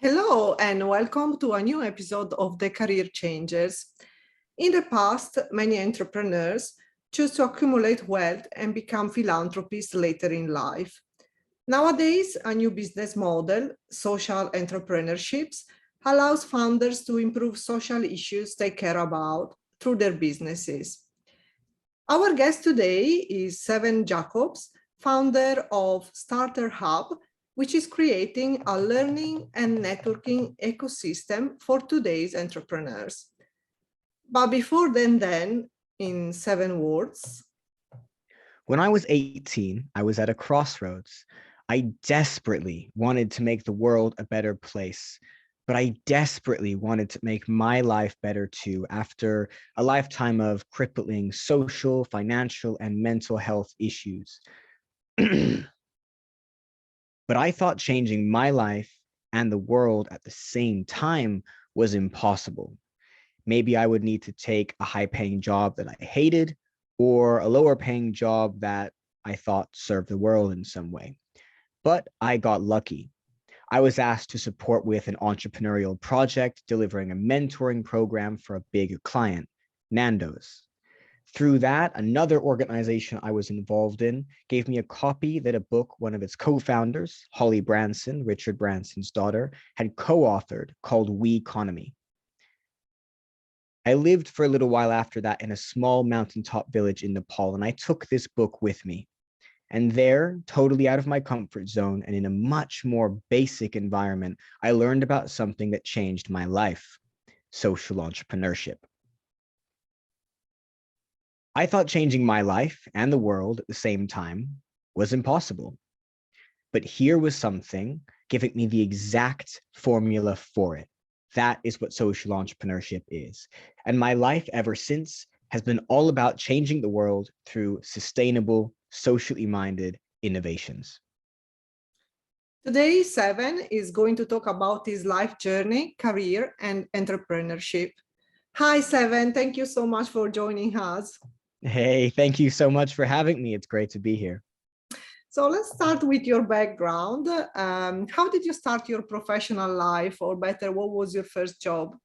Hello and welcome to a new episode of The Career Changers. In the past, many entrepreneurs choose to accumulate wealth and become philanthropists later in life. Nowadays, a new business model, social entrepreneurships, allows founders to improve social issues they care about through their businesses. Our guest today is Seven Jacobs, founder of StartrHub, which is creating a learning and networking ecosystem for today's entrepreneurs. But before then, in 7 words. When I was 18, I was at a crossroads. I desperately wanted to make the world a better place, but I desperately wanted to make my life better too after a lifetime of crippling social, financial, and mental health issues. But I thought changing my life and the world at the same time was impossible. Maybe I would need to take a high-paying job that I hated or a lower-paying job that I thought served the world in some way. But I got lucky. I was asked to support with an entrepreneurial project, delivering a mentoring program for a big client, Nando's. Through that, another organization I was involved in gave me a copy that a book one of its co-founders, Holly Branson, Richard Branson's daughter, had co-authored called We Economy. I lived for a little while after that in a small mountaintop village in Nepal, and I took this book with me. And there, totally out of my comfort zone and in a much more basic environment, I learned about something that changed my life: social entrepreneurship. I thought changing my life and the world at the same time was impossible. But here was something giving me the exact formula for it. That is what social entrepreneurship is. And my life ever since has been all about changing the world through sustainable, socially minded innovations. Today, Seven is going to talk about his life journey, career, and entrepreneurship. Hi, Seven. Thank you so much for joining us. Hey, thank you so much for having me. It's great to be here. So let's start with your background. How did you start your professional life, or better, what was your first job?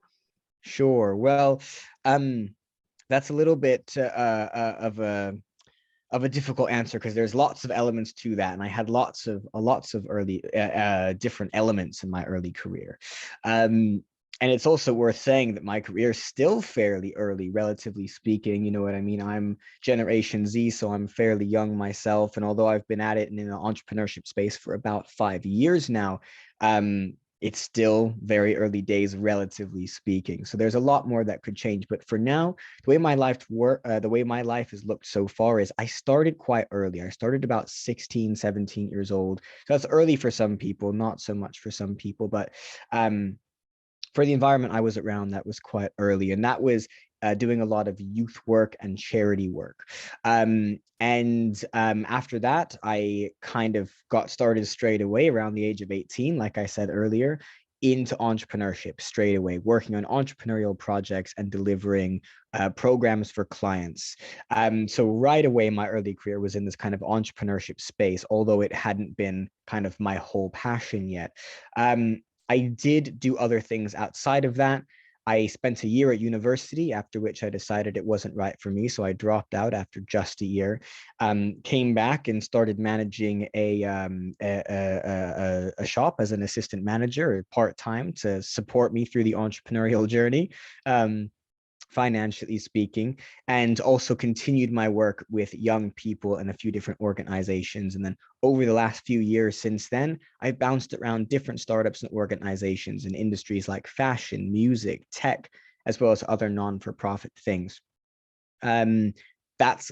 Sure. Well, that's a little bit of a difficult answer because there's lots of elements to that, and I had lots of early different elements in my early career. And it's also worth saying that my career is still fairly early, relatively speaking. You know what I mean? I'm Generation Z, so I'm fairly young myself. And although I've been at it in the entrepreneurship space for about 5 years now, it's still very early days, relatively speaking. So there's a lot more that could change. But for now, the way my life has looked so far is I started quite early. I started about 16, 17 years old. So that's early for some people, not so much for some people. But for the environment I was around, that was quite early. And that was doing a lot of youth work and charity work. After that, I kind of got started straight away around the age of 18, like I said earlier, into entrepreneurship straight away, working on entrepreneurial projects and delivering programs for clients. So right away, my early career was in this kind of entrepreneurship space, although it hadn't been kind of my whole passion yet. I did do other things outside of that. I spent a year at university, after which I decided it wasn't right for me. So I dropped out after just a year, came back and started managing a shop as an assistant manager part-time to support me through the entrepreneurial journey. Financially speaking, and also continued my work with young people in a few different organizations. And then over the last few years since then, I've bounced around different startups and organizations in industries like fashion, music, tech, as well as other non-for-profit things.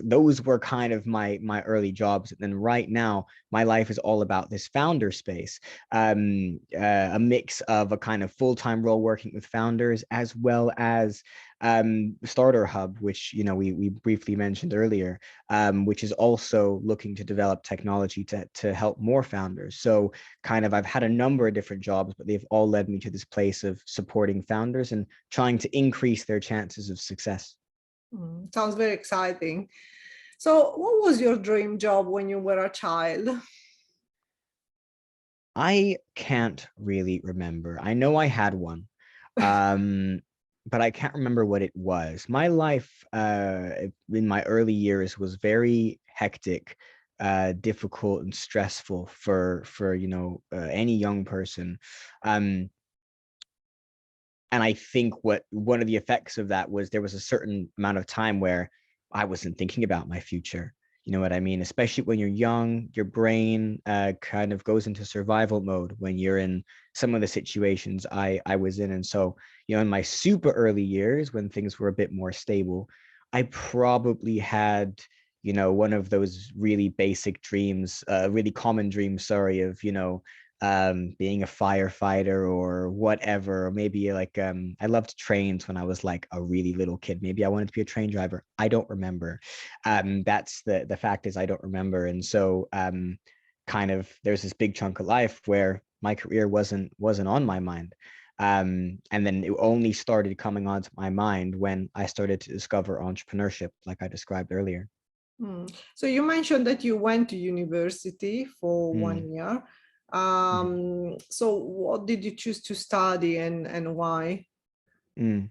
Those were kind of my early jobs. And then right now, my life is all about this founder space, a mix of a kind of full-time role working with founders, as well as StartrHub, which we briefly mentioned earlier, which is also looking to develop technology to help more founders. So kind of I've had a number of different jobs, but they've all led me to this place of supporting founders and trying to increase their chances of success. Sounds very exciting. So what was your dream job when you were a child? I can't really remember. I know I had one, um, but I can't remember what it was. My life in my early years was very hectic, difficult, and stressful for any young person. Um, and I think what one of the effects of that was there was a certain amount of time where I wasn't thinking about my future. You know what I mean? Especially when you're young, your brain kind of goes into survival mode when you're in some of the situations I was in. And so, in my super early years when things were a bit more stable, I probably had, one of those really basic dreams, really common dreams, sorry, of, being a firefighter or whatever, or maybe like I loved trains when I was like a really little kid. Maybe I wanted to be a train driver. I don't remember. That's the fact is I don't remember. And so kind of there's this big chunk of life where my career wasn't on my mind. And then it only started coming onto my mind when I started to discover entrepreneurship, like I described earlier. So you mentioned that you went to university for Mm. 1 year. Mm. So what did you choose to study and why? Mm.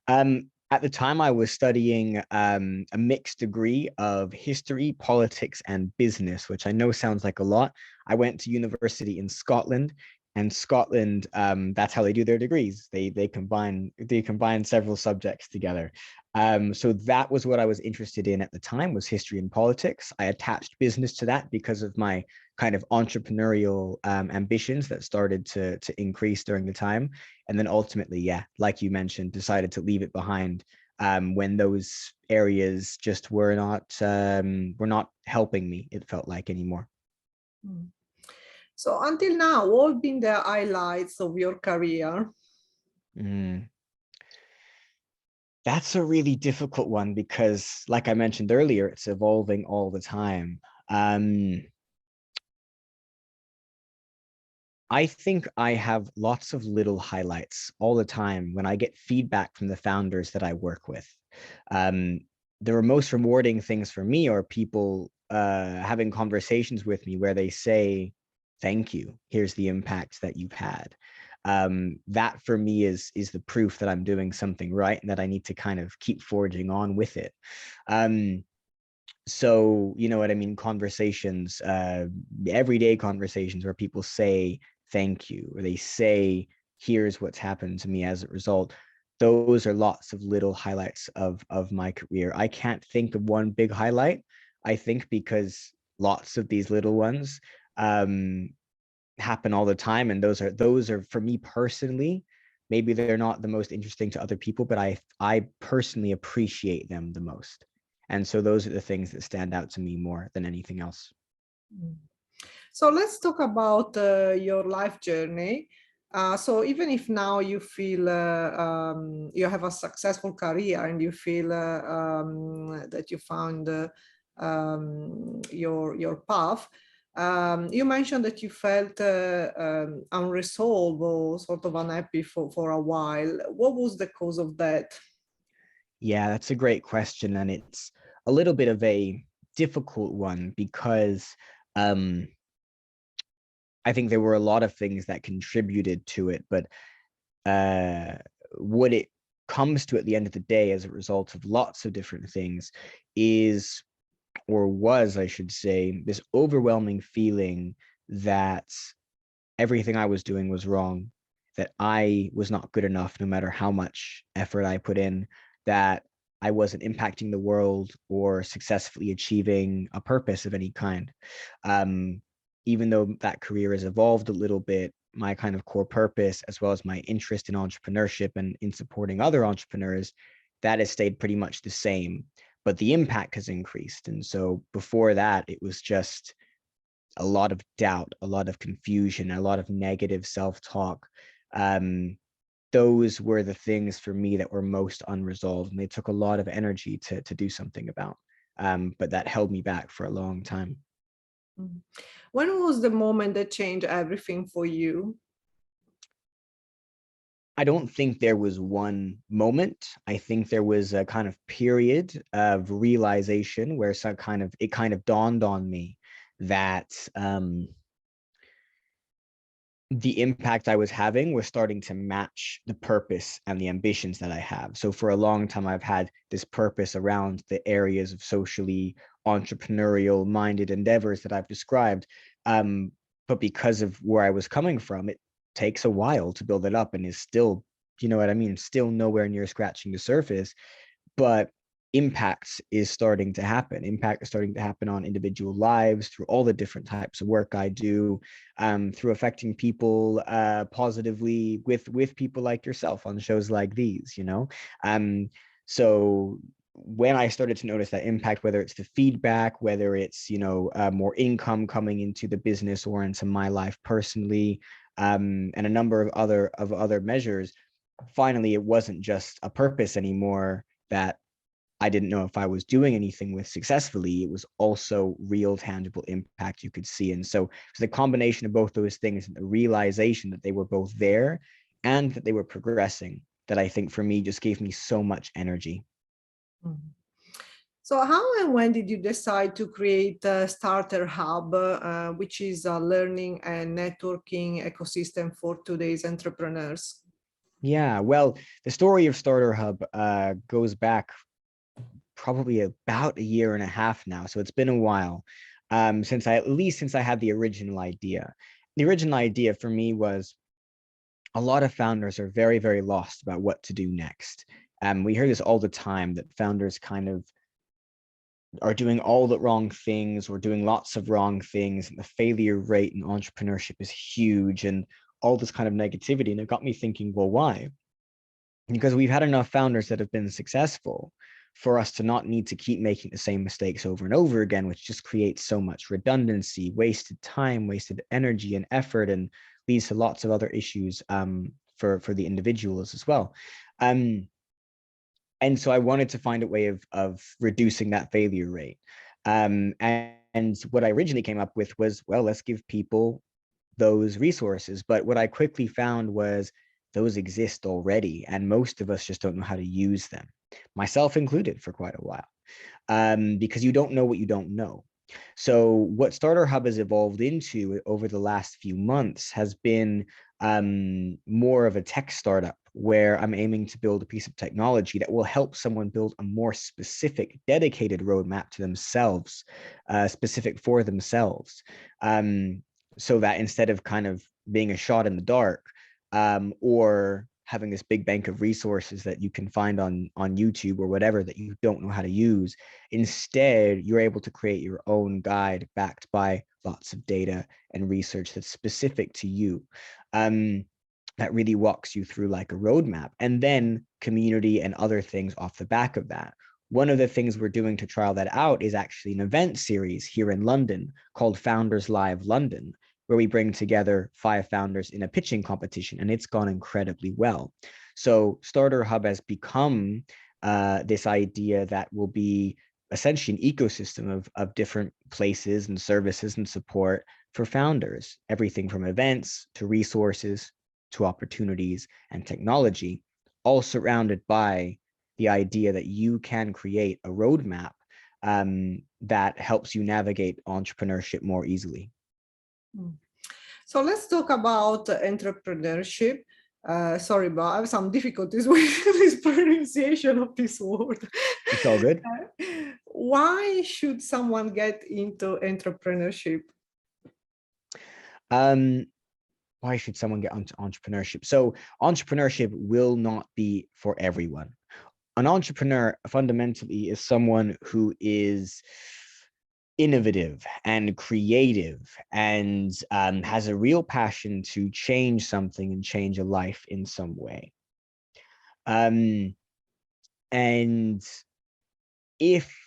At the time, I was studying a mixed degree of history, politics, and business, which I know sounds like a lot. I went to university in Scotland, and Scotland, that's how they do their degrees. They combine several subjects together. So that was what I was interested in at the time, was history and politics. I attached business to that because of my kind of entrepreneurial ambitions that started to increase during the time. And then ultimately, yeah, like you mentioned, decided to leave it behind when those areas just were not helping me, it felt like, anymore. Mm. So until now, what have been the highlights of your career? Mm. That's a really difficult one because, like I mentioned earlier, it's evolving all the time. Um, I think I have lots of little highlights all the time when I get feedback from the founders that I work with. Um, the most rewarding things for me are people having conversations with me where they say, "Thank you. Here's the impact that you've had." That for me is the proof that I'm doing something right and that I need to kind of keep forging on with it. So you know what I mean, conversations, everyday conversations where people say thank you, or they say here's what's happened to me as a result. Those are lots of little highlights of my career. I can't think of one big highlight, I think, because lots of these little ones um happen all the time, and those are for me personally, maybe they're not the most interesting to other people, but I personally appreciate them the most. And so those are the things that stand out to me more than anything else. Mm. So let's talk about your life journey. So even if now you feel you have a successful career and you feel that you found your path, you mentioned that you felt unresolved or sort of unhappy for a while. What was the cause of that? Yeah, that's a great question, and it's a little bit of a difficult one because um I think there were a lot of things that contributed to it, but uh, what it comes to at the end of the day as a result of lots of different things is, or was, I should say, this overwhelming feeling that everything I was doing was wrong, that I was not good enough no matter how much effort I put in, that I wasn't impacting the world or successfully achieving a purpose of any kind. Um, Even though that career has evolved a little bit, my kind of core purpose, as well as my interest in entrepreneurship and in supporting other entrepreneurs, that has stayed pretty much the same, but the impact has increased. And so before that, it was just a lot of doubt, a lot of confusion, a lot of negative self-talk. Um, those were the things for me that were most unresolved, and they took a lot of energy to do something about. But that held me back for a long time. Mhm. When was the moment that changed everything for you? I don't think there was one moment. I think there was a kind of period of realization where it kind of dawned on me that the impact I was having was starting to match the purpose and the ambitions that I have. So for a long time, I've had this purpose around the areas of socially entrepreneurial minded endeavors that I've described. But because of where I was coming from, it takes a while to build it up and is still, you know what I mean, still nowhere near scratching the surface. But impact is starting to happen. Impact is starting to happen on individual lives through all the different types of work I do, through affecting people positively with people like yourself on shows like these, you know. So when I started to notice that impact, whether it's the feedback, whether it's, you know, more income coming into the business or into my life personally, and a number of other measures, finally it wasn't just a purpose anymore that I didn't know if I was doing anything with successfully. It was also real tangible impact you could see. And so the combination of both those things, the realization that they were both there and that they were progressing, that I think for me just gave me so much energy. Mhm. So how and when did you decide to create StartrHub, which is a learning and networking ecosystem for today's entrepreneurs? Yeah, well, the story of StartrHub goes back probably about a year and a half now. So it's been a while since I had the original idea. The original idea for me was a lot of founders are very, very lost about what to do next. We hear this all the time that founders kind of are doing all the wrong things or doing lots of wrong things. And the failure rate in entrepreneurship is huge and all this kind of negativity. And it got me thinking, well, why? Because we've had enough founders that have been successful for us to not need to keep making the same mistakes over and over again, which just creates so much redundancy, wasted time, wasted energy and effort, and leads to lots of other issues for the individuals as well. And so I wanted to find a way of reducing that failure rate. And what I originally came up with was, well, let's give people those resources. But what I quickly found was those exist already, and most of us just don't know how to use them, myself included, for quite a while, because you don't know what you don't know. So what StartrHub has evolved into over the last few months has been more of a tech startup where I'm aiming to build a piece of technology that will help someone build a more specific, dedicated roadmap to themselves, specific for themselves. So that instead of kind of being a shot in the dark, or having this big bank of resources that you can find on YouTube or whatever that you don't know how to use, instead you're able to create your own guide backed by lots of data and research that's specific to you, that really walks you through like a roadmap, and then community and other things off the back of that. One of the things we're doing to trial that out is actually an event series here in London called Founders Live London, where we bring together 5 founders in a pitching competition, and it's gone incredibly well. So StartrHub has become this idea that will be essentially an ecosystem of different places and services and support for founders, everything from events to resources to opportunities and technology, all surrounded by the idea that you can create a roadmap that helps you navigate entrepreneurship more easily. So let's talk about entrepreneurship. Sorry, but I have some difficulties with this pronunciation of this word. It's all good. Why should someone get into entrepreneurship? Why should someone get into entrepreneurship? So entrepreneurship will not be for everyone. An entrepreneur fundamentally is someone who is innovative and creative and has a real passion to change something and change a life in some way. And if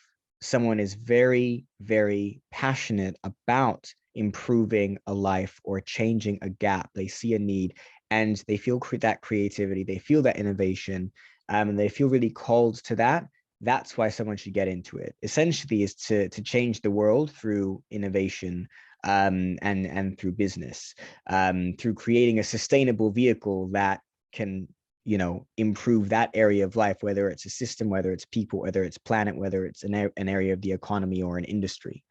someone is very, very passionate about improving a life or changing a gap, they see a need and they feel that creativity, they feel that innovation, and they feel really called to that, that's why someone should get into it. Essentially is to change the world through innovation, and through business, through creating a sustainable vehicle that can, you know, improve that area of life, whether it's a system, whether it's people, whether it's planet, whether it's an area of the economy or an industry.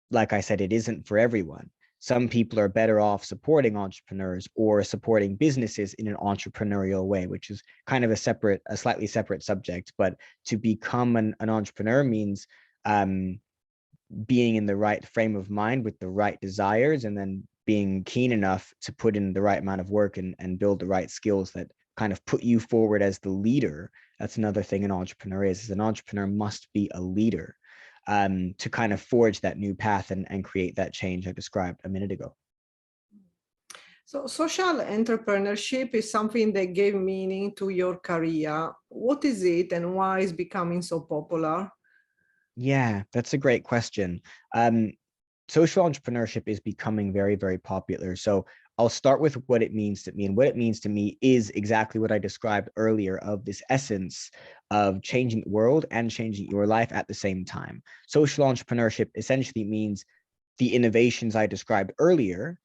Like I said, it isn't for everyone. Some people are better off supporting entrepreneurs or supporting businesses in an entrepreneurial way, which is kind of a slightly separate subject. But to become an entrepreneur means being in the right frame of mind with the right desires, and then being keen enough to put in the right amount of work and build the right skills that kind of put you forward as the leader. That's another thing an entrepreneur is an entrepreneur must be a leader to kind of forge that new path and create that change I described a minute ago. So social entrepreneurship is something that gave meaning to your career. What is it and why is becoming so popular? Yeah, that's a great question. Social entrepreneurship is becoming very, very popular. So I'll start with what it means to me. And what it means to me is exactly what I described earlier, of this essence of changing the world and changing your life at the same time. Social entrepreneurship essentially means the innovations I described earlier,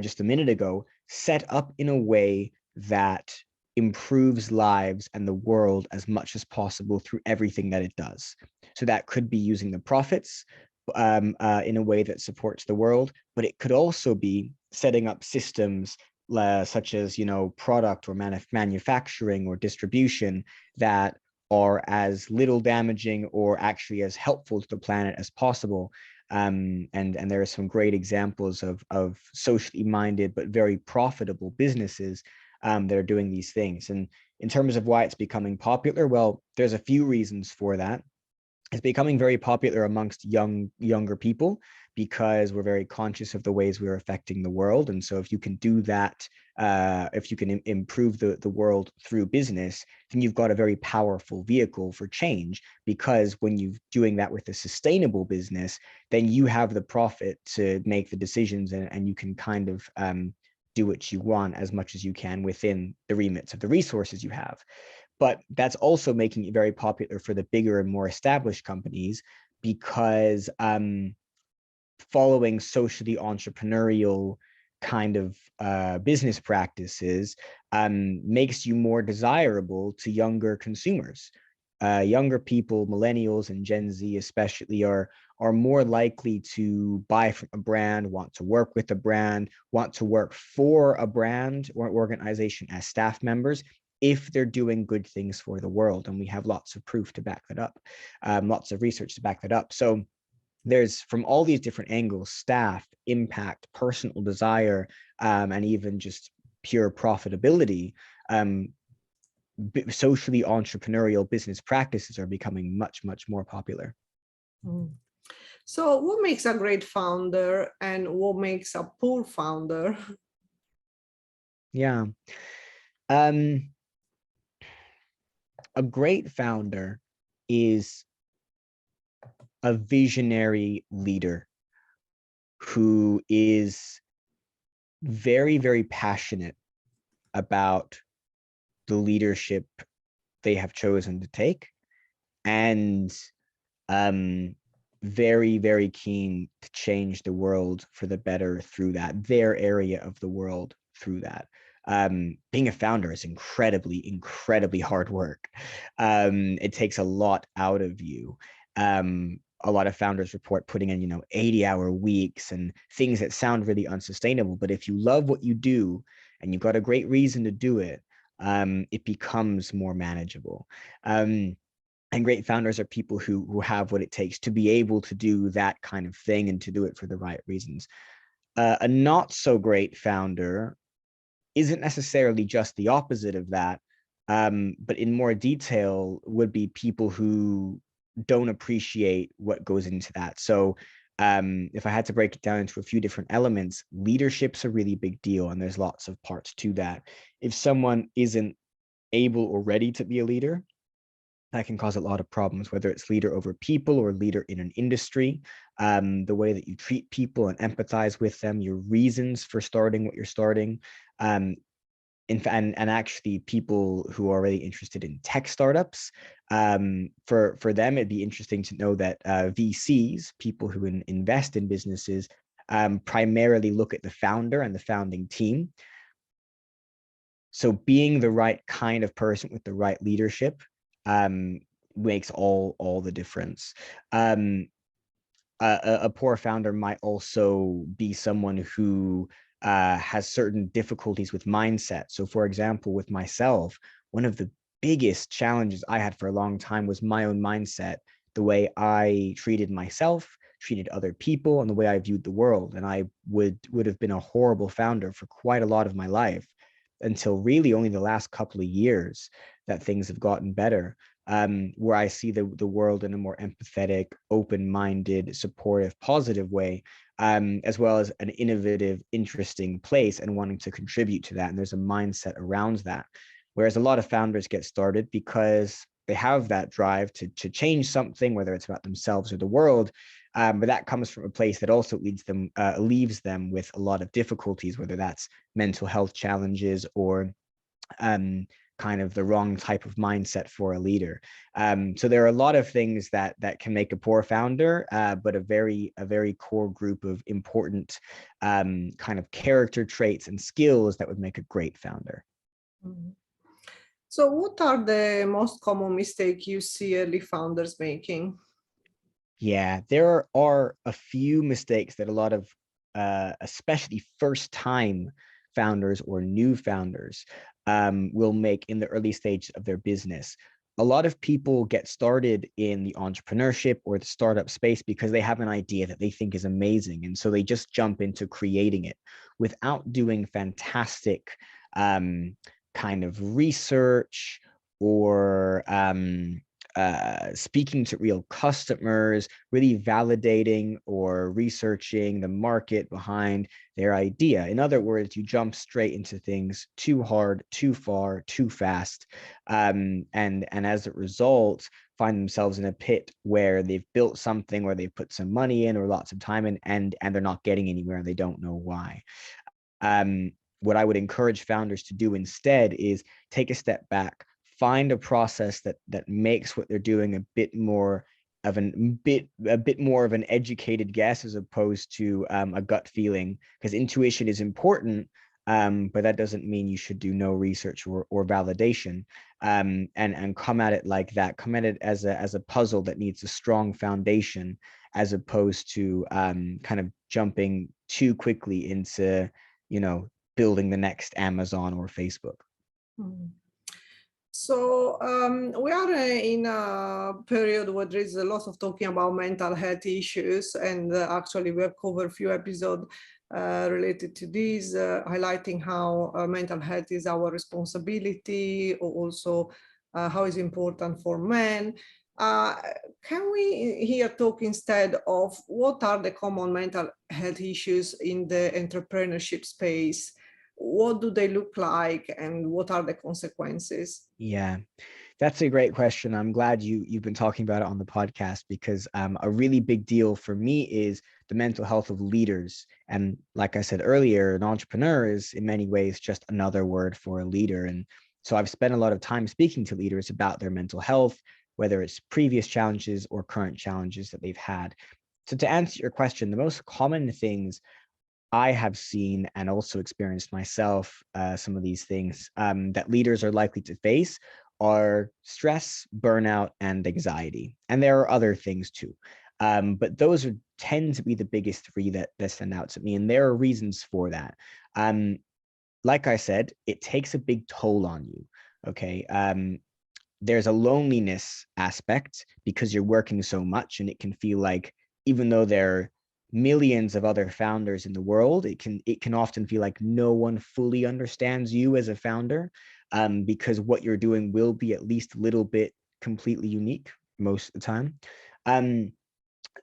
just a minute ago, set up in a way that improves lives and the world as much as possible through everything that it does. So that could be using the profits in a way that supports the world, but it could also be setting up systems such as, product or manufacturing or distribution that are as little damaging or actually as helpful to the planet as possible. And there are some great examples of socially minded but very profitable businesses that are doing these things. And in terms of why it's becoming popular, well, there's a few reasons for that. It's becoming very popular amongst younger people because we're very conscious of the ways we're affecting the world. And so if you can do that, if you can improve the world through business, then you've got a very powerful vehicle for change, because when you're doing that with a sustainable business, then you have the profit to make the decisions, and you can kind of do what you want as much as you can within the remits of the resources you have. But that's also making it very popular for the bigger and more established companies, because following socially entrepreneurial kind of business practices makes you more desirable to younger consumers. Younger people, millennials and Gen Z especially, are more likely to buy from a brand, want to work with a brand, want to work for a brand or organization as staff members, if they're doing good things for the world. And we have lots of proof to back that up, lots of research to back that up. So there's, from all these different angles, staff, impact, personal desire, and even just pure profitability, socially entrepreneurial business practices are becoming much, much more popular. Mm. So what makes a great founder and what makes a poor founder? Yeah. A great founder is a visionary leader who is very, very passionate about the leadership they have chosen to take, and very, very keen to change the world for the better through that, their area of the world through that. Being a founder is incredibly, incredibly hard work. It takes a lot out of you. A lot of founders report putting in, 80-hour weeks and things that sound really unsustainable. But if you love what you do and you've got a great reason to do it, it becomes more manageable. And great founders are people who have what it takes to be able to do that kind of thing and to do it for the right reasons. A not so great founder isn't necessarily just the opposite of that, but in more detail would be people who don't appreciate what goes into that. So if I had to break it down into a few different elements, leadership's a really big deal, and there's lots of parts to that. If someone isn't able or ready to be a leader, that can cause a lot of problems, whether it's leader over people or leader in an industry. The way that you treat people and empathize with them, your reasons for starting what you're starting. And actually people who are really interested in tech startups, for them, it'd be interesting to know that VCs, people who invest in businesses, primarily look at the founder and the founding team. So being the right kind of person with the right leadership makes all the difference. a poor founder might also be someone who has certain difficulties with mindset. So, for example, with myself, one of the biggest challenges I had for a long time was my own mindset, the way I treated myself, treated other people, and the way I viewed the world. And I would have been a horrible founder for quite a lot of my life until really only the last couple of years that things have gotten better. Where I see the world in a more empathetic, open-minded, supportive, positive way, as well as an innovative, interesting place, and wanting to contribute to that. And there's a mindset around that. Whereas a lot of founders get started because they have that drive to change something, whether it's about themselves or the world. But that comes from a place that also leaves them with a lot of difficulties, whether that's mental health challenges or kind of the wrong type of mindset for a leader. So there are a lot of things that can make a poor founder, but a very core group of important kind of character traits and skills that would make a great founder. Mhm. So what are the most common mistakes you see early founders making? Yeah, there are a few mistakes that a lot of, especially first-time founders or new founders, will make in the early stage of their business. A lot of people get started in the entrepreneurship or the startup space because they have an idea that they think is amazing, and so they just jump into creating it without doing fantastic kind of research or speaking to real customers, really validating or researching the market behind their idea. In other words, you jump straight into things too hard, too far, too fast, and as a result, find themselves in a pit where they've built something, where they've put some money in or lots of time in, and they're not getting anywhere and they don't know why. What I would encourage founders to do instead is take a step back, find a process that makes what they're doing a bit more of an educated guess as opposed to a gut feeling, because intuition is important, but that doesn't mean you should do no research or validation, and come at it like that. Come at it as a puzzle that needs a strong foundation, as opposed to kind of jumping too quickly into building the next Amazon or Facebook. Mhm. So we are in a period where there is a lot of talking about mental health issues, and actually we have covered a few episodes related to this, highlighting how mental health is our responsibility, or also how it's important for men. Uh, can we here talk instead of what are the common mental health issues in the entrepreneurship space? What do they look like and what are the consequences? Yeah, that's a great question. I'm glad you've been talking about it on the podcast, because a really big deal for me is the mental health of leaders. And like I said earlier, an entrepreneur is in many ways just another word for a leader. And so I've spent a lot of time speaking to leaders about their mental health, whether it's previous challenges or current challenges that they've had. So to answer your question, the most common things I have seen and also experienced myself, some of these things that leaders are likely to face are stress, burnout, and anxiety. And there are other things too. But those tend to be the biggest three that stand out to me. And there are reasons for that. Like I said, it takes a big toll on you. Okay. There's a loneliness aspect because you're working so much, and it can feel like, even though there are millions of other founders in the world, it can often feel like no one fully understands you as a founder, because what you're doing will be at least a little bit completely unique most of the time. Um,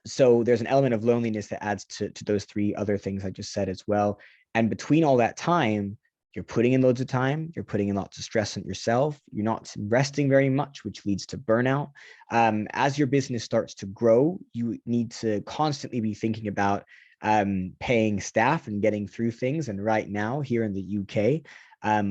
so there's an element of loneliness that adds to those three other things I just said as well. And between all that time, you're putting in loads of time, you're putting in lots of stress on yourself, you're not resting very much, which leads to burnout. As your business starts to grow, you need to constantly be thinking about paying staff and getting through things. And right now, here in the UK,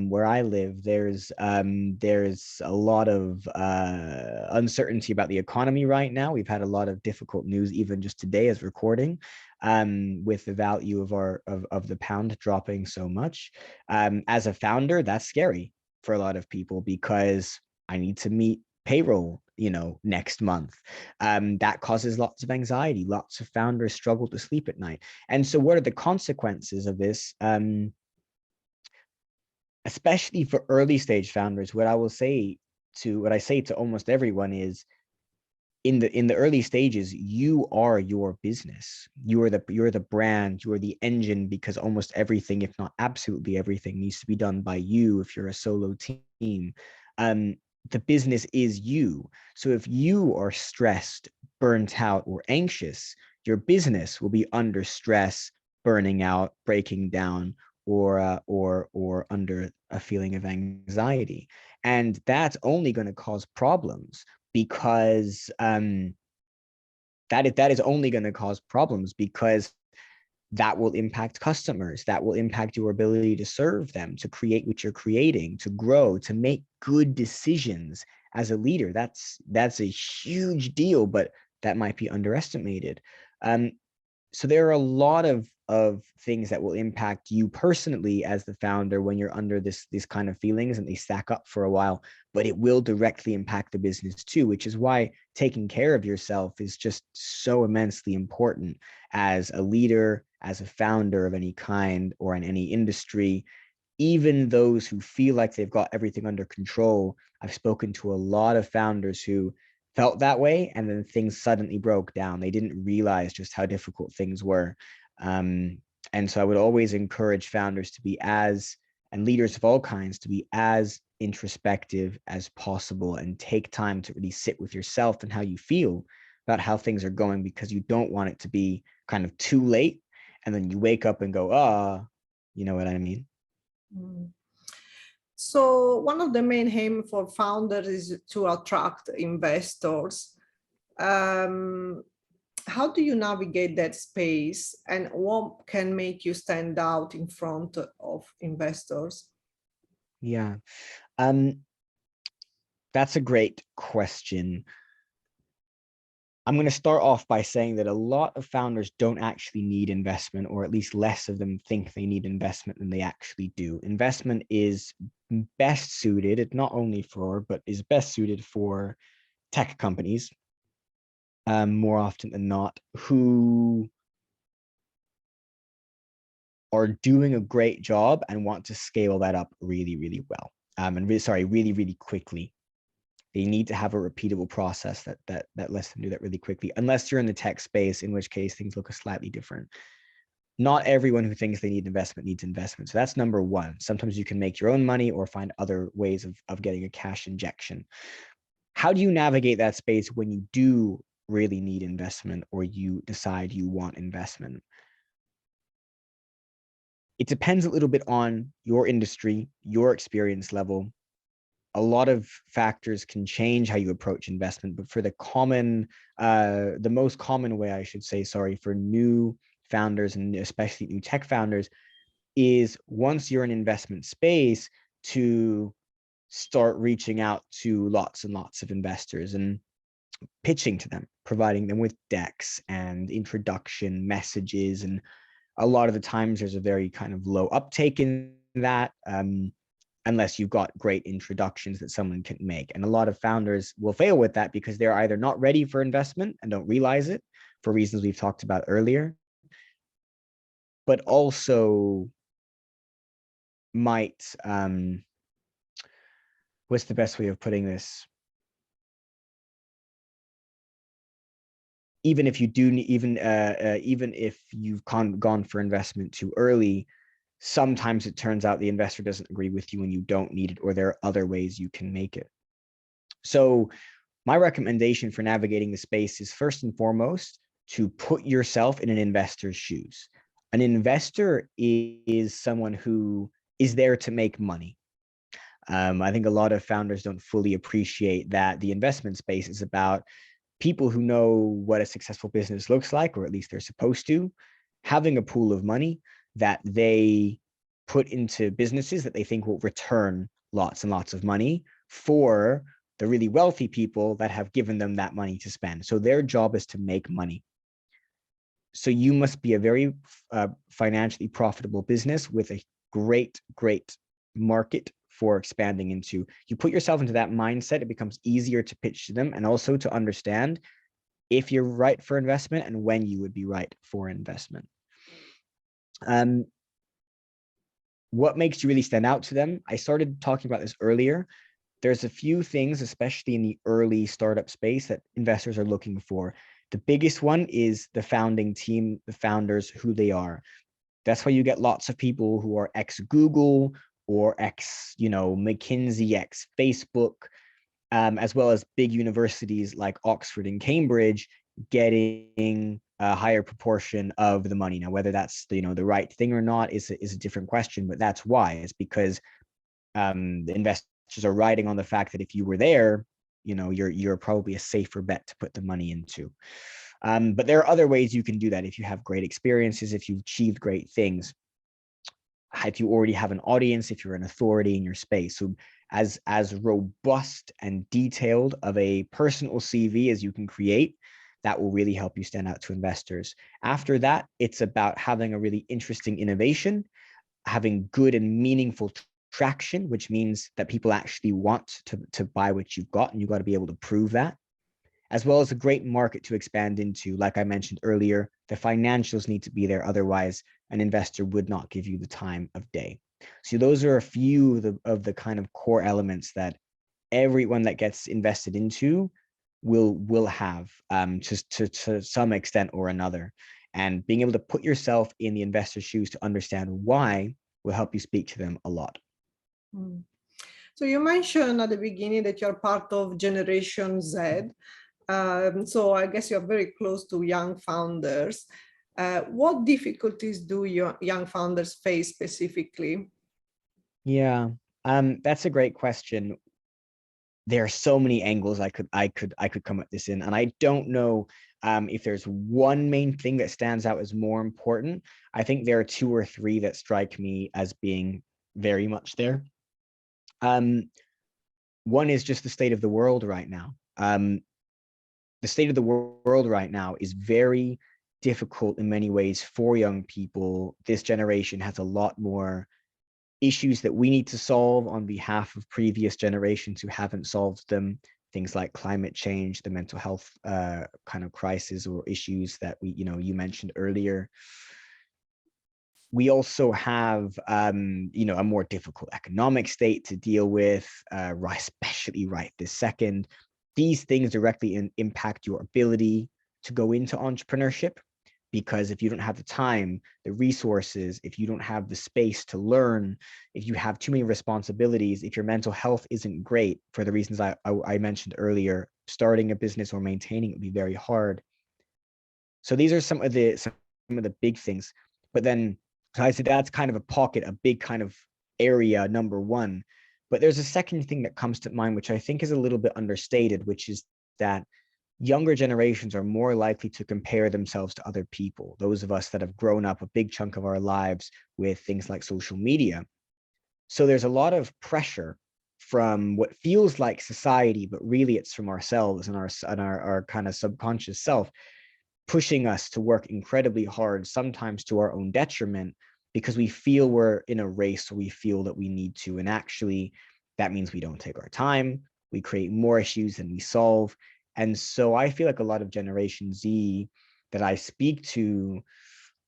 where I live, there's a lot of uncertainty about the economy right now. We've had a lot of difficult news, even just today as recording, with the value of the pound dropping so much. As a founder, that's scary for a lot of people, because I need to meet payroll, next month. That causes lots of anxiety. Lots of founders struggle to sleep at night. And so what are the consequences of this? Especially for early stage founders, what I say to almost everyone is, in the early stages, you are your business. You're the brand, you are the engine, because almost everything, if not absolutely everything, needs to be done by you if you're a solo team. The business is you. So if you are stressed, burnt out, or anxious, your business will be under stress, burning out, breaking down, or under a feeling of anxiety. And that's only going to cause problems, because that is only going to cause problems, because that will impact customers, that will impact your ability to serve them, to create what you're creating, to grow, to make good decisions as a leader. That's a huge deal, but that might be underestimated. So there are a lot of things that will impact you personally as the founder when you're under these kind of feelings, and they stack up for a while, but it will directly impact the business too, which is why taking care of yourself is just so immensely important as a leader, as a founder of any kind or in any industry. Even those who feel like they've got everything under control, I've spoken to a lot of founders who felt that way, and then things suddenly broke down. They didn't realize just how difficult things were. And so I would always encourage founders to be and leaders of all kinds, to be as introspective as possible, and take time to really sit with yourself and how you feel about how things are going, because you don't want it to be kind of too late and then you wake up and go, you know what I mean? Mm. So one of the main aim for founders is to attract investors. How do you navigate that space, and what can make you stand out in front of investors? Yeah, that's a great question. I'm going to start off by saying that a lot of founders don't actually need investment, or at least less of them think they need investment than they actually do. Investment is best suited, it's not only for, but is best suited for tech companies, more often than not, who are doing a great job and want to scale that up really, really well. Really, really quickly. They need to have a repeatable process that lets them do that really quickly, unless you're in the tech space, in which case things look slightly different. Not everyone who thinks they need investment needs investment. So that's number one. Sometimes you can make your own money or find other ways of getting a cash injection. How do you navigate that space when you do really need investment, or you decide you want investment? It depends a little bit on your industry, your experience level. A lot of factors can change how you approach investment, but for the most common way, I should say, for new founders and especially new tech founders, is once you're in investment space, to start reaching out to lots and lots of investors and pitching to them, providing them with decks and introduction messages. And a lot of the times there's a very kind of low uptake in that, unless you've got great introductions that someone can make. And a lot of founders will fail with that because they're either not ready for investment and don't realize it for reasons we've talked about earlier, but also might, what's the best way of putting this? Even if you do, even if you've gone for investment too early, sometimes it turns out the investor doesn't agree with you and you don't need it, or there are other ways you can make it. So my recommendation for navigating the space is, first and foremost, to put yourself in an investor's shoes. An investor is someone who is there to make money. I think a lot of founders don't fully appreciate that the investment space is about people who know what a successful business looks like, or at least they're supposed to, having a pool of money that they put into businesses that they think will return lots and lots of money for the really wealthy people that have given them that money to spend. So their job is to make money. So you must be a very financially profitable business with a great market for expanding into. You put yourself into that mindset, it becomes easier to pitch to them and also to understand if you're right for investment and when you would be right for investment. What makes you really stand out to them? I started talking about this earlier. There's a few things, especially in the early startup space, that investors are looking for. The biggest one is the founding team, the founders, who they are. That's why you get lots of people who are ex-Google or McKinsey, ex-Facebook, as well as big universities like Oxford and Cambridge getting a higher proportion of the money. Now, whether that's the right thing or not is a different question, but that's why. It's because the investors are riding on the fact that if you were there, you're probably a safer bet to put the money into. But there are other ways you can do that if you have great experiences, if you've achieved great things, if you already have an audience, if you're an authority in your space. So as robust and detailed of a personal CV as you can create, that will really help you stand out to investors. After that, it's about having a really interesting innovation, having good and meaningful traction, which means that people actually want to buy what you've got, and you've got to be able to prove that, as well as a great market to expand into. Like I mentioned earlier, the financials need to be there. Otherwise, an investor would not give you the time of day. So those are a few of the kind of core elements that everyone that gets invested into will have to some extent or another. And being able to put yourself in the investor's shoes to understand why will help you speak to them a lot. So you mentioned at the beginning that you're part of Generation Z. So I guess you're very close to young founders. What difficulties do your young founders face specifically? Yeah, that's a great question. There are so many angles I could come at this in, and I don't know if there's one main thing that stands out as more important. I think there are two or three that strike me as being very much there. One is just the state of the world right now. The state of the world right now is very difficult in many ways for young people. This generation has a lot more issues that we need to solve on behalf of previous generations who haven't solved them. Things like climate change, the mental health kind of crisis or issues that you mentioned earlier. We also have, a more difficult economic state to deal with, especially right this second. These things directly impact your ability to go into entrepreneurship, because if you don't have the time, the resources, if you don't have the space to learn, if you have too many responsibilities, if your mental health isn't great for the reasons I mentioned earlier, starting a business or maintaining it would be very hard. So these are some of the big things. But then, so I said that's kind of a pocket, a big kind of area, number one. But there's a second thing that comes to mind, which I think is a little bit understated, which is that younger generations are more likely to compare themselves to other people, those of us that have grown up a big chunk of our lives with things like social media. So there's a lot of pressure from what feels like society, but really it's from ourselves and our kind of subconscious self, pushing us to work incredibly hard, sometimes to our own detriment, because we feel we're in a race, or we feel that we need to. And actually, that means we don't take our time. We create more issues than we solve. And so I feel like a lot of Generation Z that I speak to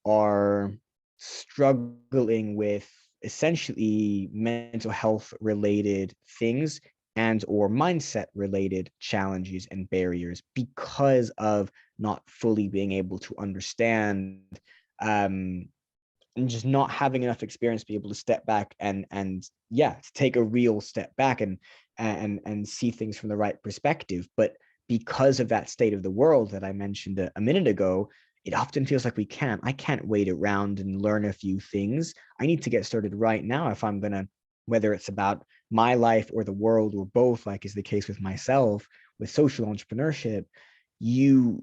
are struggling with essentially mental health related things and or mindset related challenges and barriers because of not fully being able to understand and just not having enough experience to be able to step back and to take a real step back and see things from the right perspective. But because of that state of the world that I mentioned a minute ago, it often feels like I can't wait around and learn a few things. I need to get started right now if I'm gonna, whether it's about my life or the world or both, like is the case with myself, with social entrepreneurship, you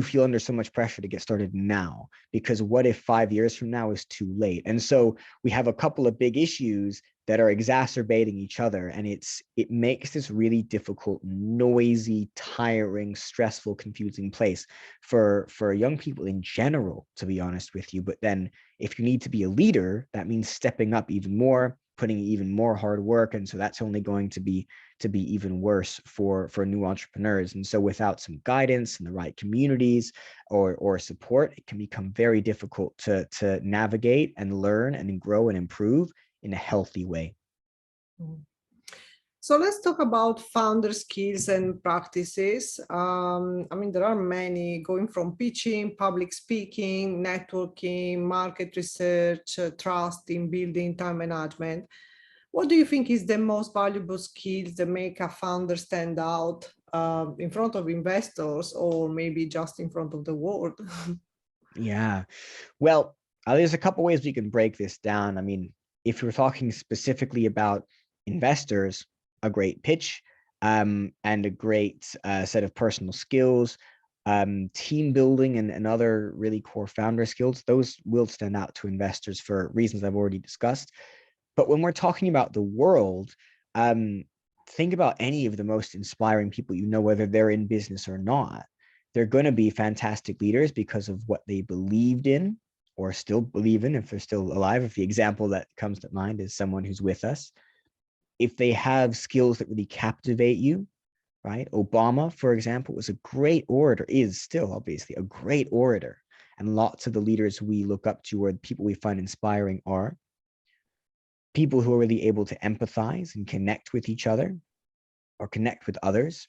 feel under so much pressure to get started now, because what if 5 years from now is too late? And so we have a couple of big issues that are exacerbating each other, and it makes this really difficult, noisy, tiring, stressful, confusing place for young people in general, to be honest with you. But then if you need to be a leader, that means stepping up even more, putting even more hard work, and so that's only going to be even worse for new entrepreneurs. And so without some guidance and the right communities or support, it can become very difficult to navigate and learn and grow and improve in a healthy way. So let's talk about founder skills and practices. I mean, there are many, going from pitching, public speaking, networking, market research, trust in building, time management. What do you think is the most valuable skills that make a founder stand out in front of investors, or maybe just in front of the world? Yeah, well, there's a couple ways we can break this down. I mean, if you're talking specifically about investors, a great pitch and a great set of personal skills, team building and other really core founder skills, those will stand out to investors for reasons I've already discussed. But when we're talking about the world, think about any of the most inspiring people you know, whether they're in business or not. They're going to be fantastic leaders because of what they believed in or still believe in, if they're still alive. If the example that comes to mind is someone who's with us, if they have skills that really captivate you, right? Obama, for example, was a great orator, is still obviously a great orator. And lots of the leaders we look up to or the people we find inspiring are people who are really able to empathize and connect with each other or connect with others.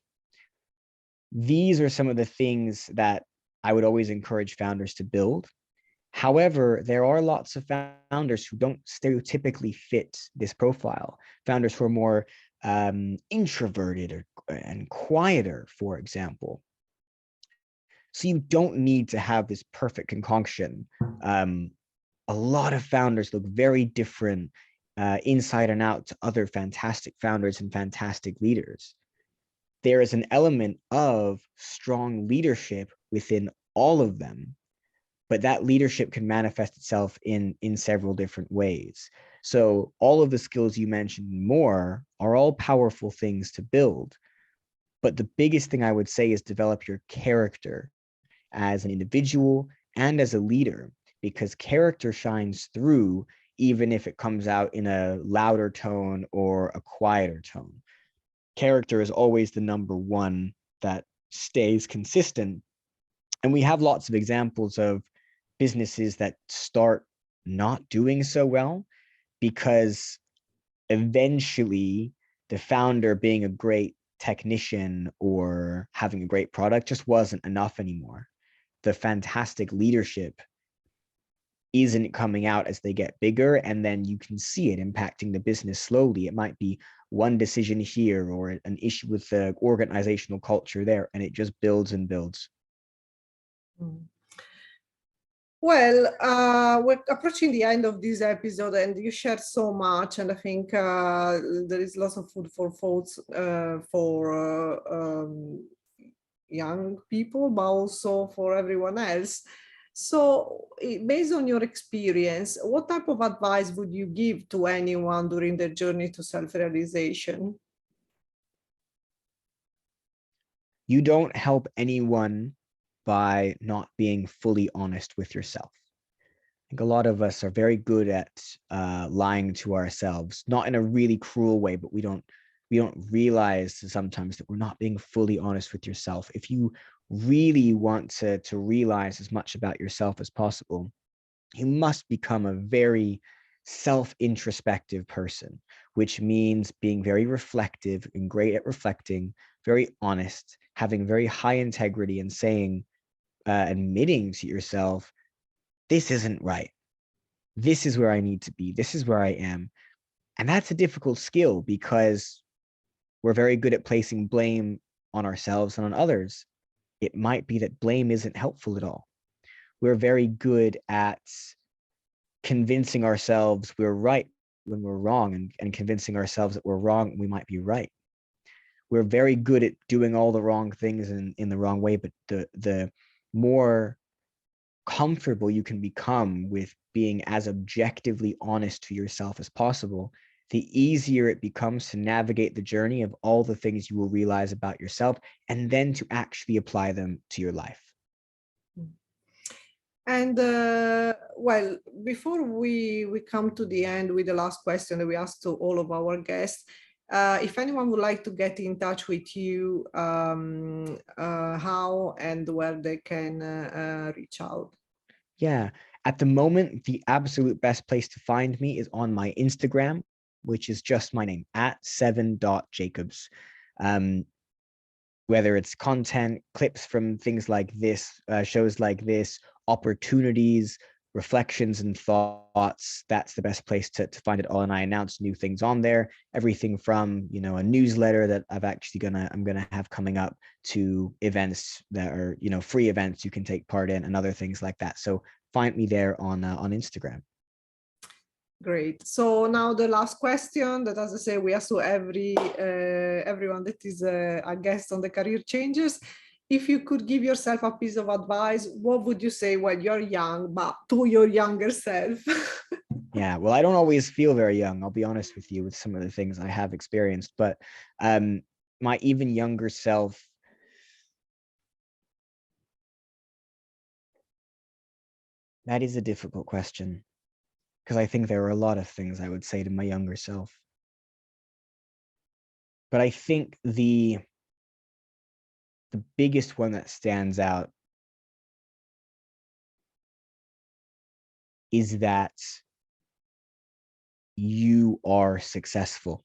These are some of the things that I would always encourage founders to build. However, there are lots of founders who don't stereotypically fit this profile. Founders who are more introverted and quieter, for example. So you don't need to have this perfect concoction. A lot of founders look very different inside and out to other fantastic founders and fantastic leaders. There is an element of strong leadership within all of them, but that leadership can manifest itself in several different ways. So all of the skills you mentioned and more are all powerful things to build. But the biggest thing I would say is develop your character as an individual and as a leader, because character shines through even if it comes out in a louder tone or a quieter tone. Character is always the number one that stays consistent. And we have lots of examples of businesses that start not doing so well because eventually the founder being a great technician or having a great product just wasn't enough anymore. The fantastic leadership isn't coming out as they get bigger, and then you can see it impacting the business slowly. It might be one decision here or an issue with the organizational culture there, and it just builds and builds. Well, we're approaching the end of this episode, and you shared so much, and I think there is lots of food for thoughts for young people, but also for everyone else. So, based on your experience, what type of advice would you give to anyone during their journey to self-realization? You don't help anyone by not being fully honest with yourself. I think a lot of us are very good at lying to ourselves, not in a really cruel way, but we don't realize sometimes that we're not being fully honest with yourself. If you really want to realize as much about yourself as possible, you must become a very self-introspective person, which means being very reflective and great at reflecting, very honest, having very high integrity, and saying, admitting to yourself, this isn't right. This is where I need to be. This is where I am. And that's a difficult skill because we're very good at placing blame on ourselves and on others. It might be that blame isn't helpful at all. We're very good at convincing ourselves we're right when we're wrong, and convincing ourselves that we're wrong and we might be right. We're very good at doing all the wrong things in the wrong way, but the more comfortable you can become with being as objectively honest to yourself as possible, the easier it becomes to navigate the journey of all the things you will realize about yourself, and then to actually apply them to your life. And well, before we come to the end with the last question that we asked to all of our guests, if anyone would like to get in touch with you, how and where they can reach out? Yeah, at the moment, the absolute best place to find me is on my Instagram, which is just my name, @7.jacobs. Whether it's content, clips from things like this, shows like this, opportunities, reflections and thoughts, that's the best place to find it all. And I announce new things on there, everything from, you know, a newsletter that I'm gonna have coming up, to events that are, you know, free events you can take part in and other things like that. So find me there on Instagram. Great. So now the last question that, as I say, we ask to everyone that is a guest on the Career Changers. If you could give yourself a piece of advice, what would you say when you're young, but to your younger self? Yeah, well, I don't always feel very young, I'll be honest with you, with some of the things I have experienced, but my even younger self, that is a difficult question, because I think there are a lot of things I would say to my younger self. But I think the biggest one that stands out is that you are successful.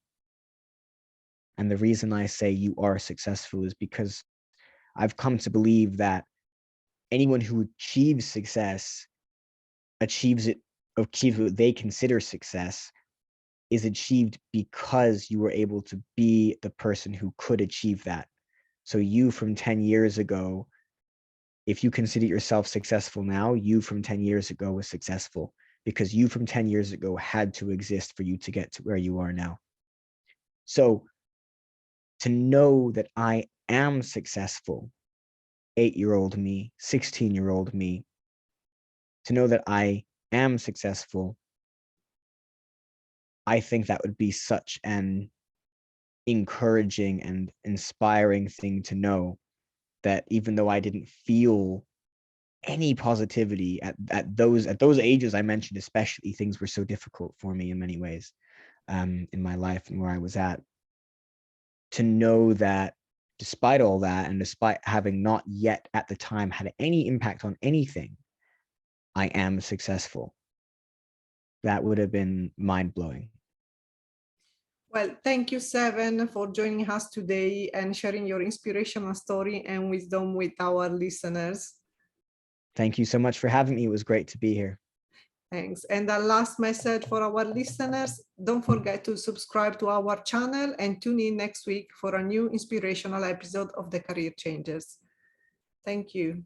And the reason I say you are successful is because I've come to believe that anyone who achieves success achieves what they consider success is achieved because you were able to be the person who could achieve that. So you from 10 years ago, if you consider yourself successful now, you from 10 years ago was successful because you from 10 years ago had to exist for you to get to where you are now. So to know that I am successful, 8-year-old me, 16-year-old me, to know that I am successful, I think that would be such an encouraging and inspiring thing to know, that even though I didn't feel any positivity at those ages I mentioned, especially, things were so difficult for me in many ways in my life and where I was at, to know that despite all that, and despite having not yet at the time had any impact on anything, I am successful. That would have been mind-blowing. Well, thank you, Seven, for joining us today and sharing your inspirational story and wisdom with our listeners. Thank you so much for having me. It was great to be here. Thanks. And the last message for our listeners, don't forget to subscribe to our channel and tune in next week for a new inspirational episode of the Career Changers. Thank you.